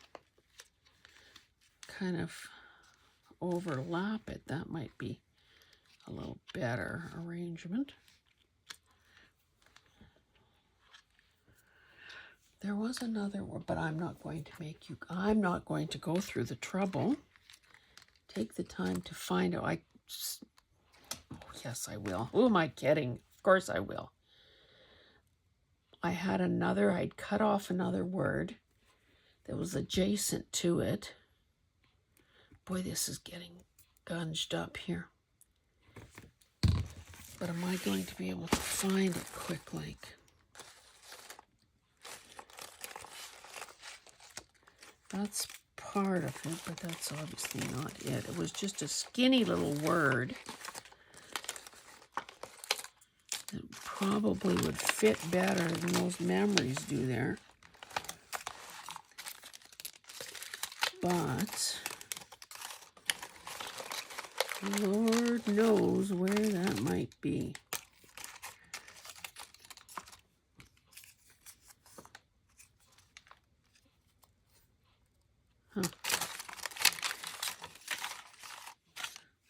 kind of overlap it, that might be a little better arrangement. There was another one, but I'm not going to go through the trouble. Take the time to find out. Oh, yes, I will. Who am I kidding? Of course I will. I'd cut off another word that was adjacent to it. Boy, this is getting gunged up here. But am I going to be able to find it quick like? That's part of it, but that's obviously not it. It was just a skinny little word that probably would fit better than those memories do there. But Lord knows where that might be.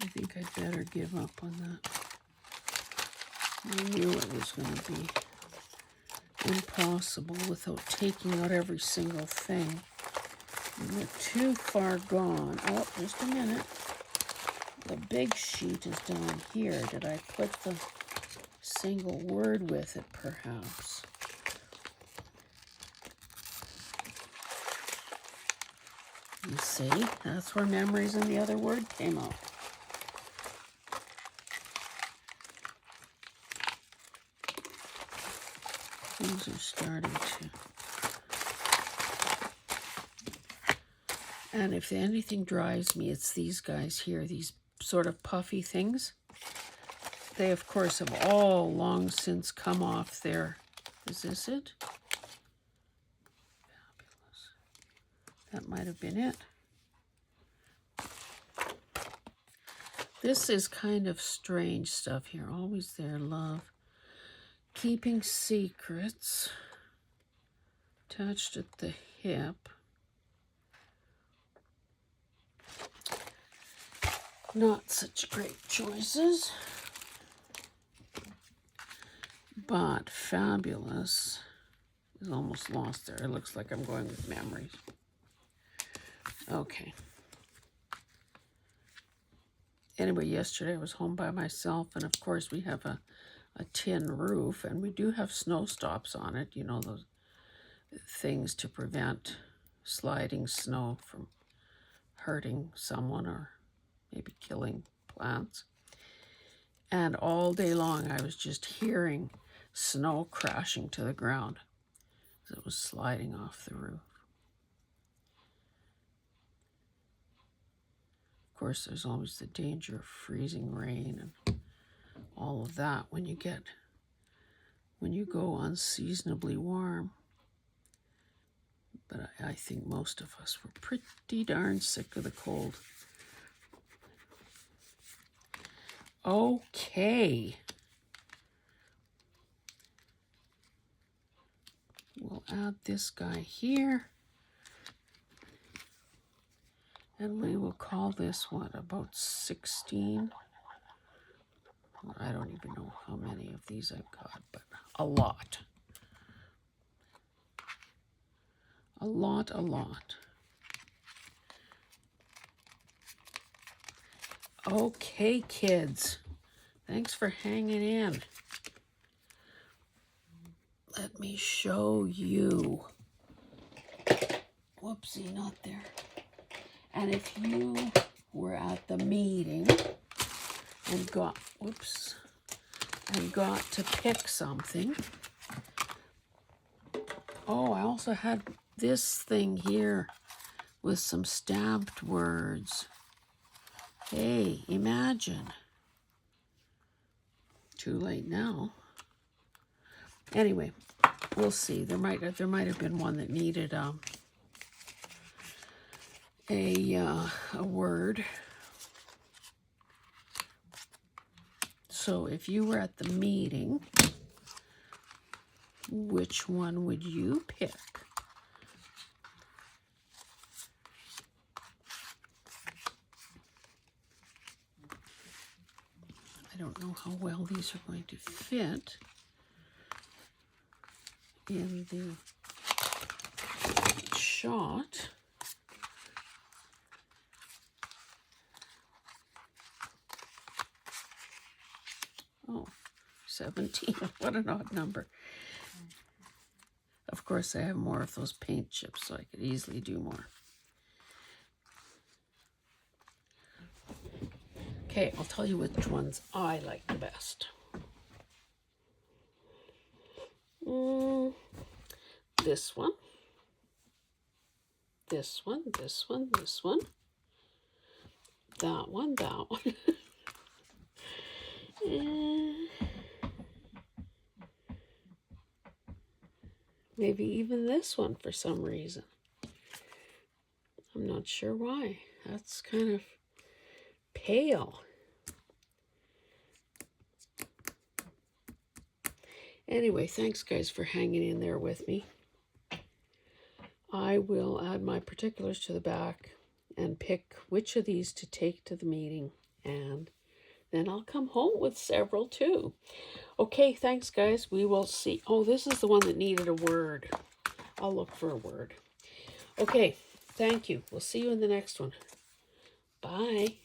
I think I'd better give up on that. I knew it was going to be impossible without taking out every single thing. We're too far gone. Oh, just a minute. The big sheet is down here. Did I put the single word with it, perhaps? You see, that's where memories and the other word came out. Things are starting to. And if anything drives me, it's these guys here, these sort of puffy things. They, of course, have all long since come off their... Is this it? Fabulous. That might have been it. This is kind of strange stuff here. Always there, love. Keeping secrets. Attached at the hip. Not such great choices. But fabulous is almost lost there. It looks like I'm going with memories. Okay. Anyway, yesterday I was home by myself, and of course we have a tin roof, and we do have snow stops on it, you know, those things to prevent sliding snow from hurting someone or maybe killing plants. And all day long I was just hearing snow crashing to the ground as it was sliding off the roof. Of course, there's always the danger of freezing rain and all of that when you go unseasonably warm. But I think most of us were pretty darn sick of the cold. Okay. We'll add this guy here. And we will call this, what, about 16? I don't even know how many of these I've got, but a lot. A lot. Okay, kids. Thanks for hanging in. Let me show you. Whoopsie, not there. And if you were at the meeting, and got, whoops, and got to pick something. Oh, I also had this thing here with some stamped words. Hey, imagine. Too late now. Anyway, we'll see. There might have been one that needed a word. So if you were at the meeting, which one would you pick? I don't know how well these are going to fit in the shot. Oh, 17. What an odd number. Of course, I have more of those paint chips, so I could easily do more. Okay, I'll tell you which ones I like the best. This one. This one, this one, this one. That one, that one. Maybe even this one for some reason. I'm not sure why. That's kind of pale. Anyway, thanks guys for hanging in there with me. I will add my particulars to the back and pick which of these to take to the meeting, and then I'll come home with several too. Okay, thanks guys. We will see. Oh, this is the one that needed a word. I'll look for a word. Okay, thank you. We'll see you in the next one. Bye.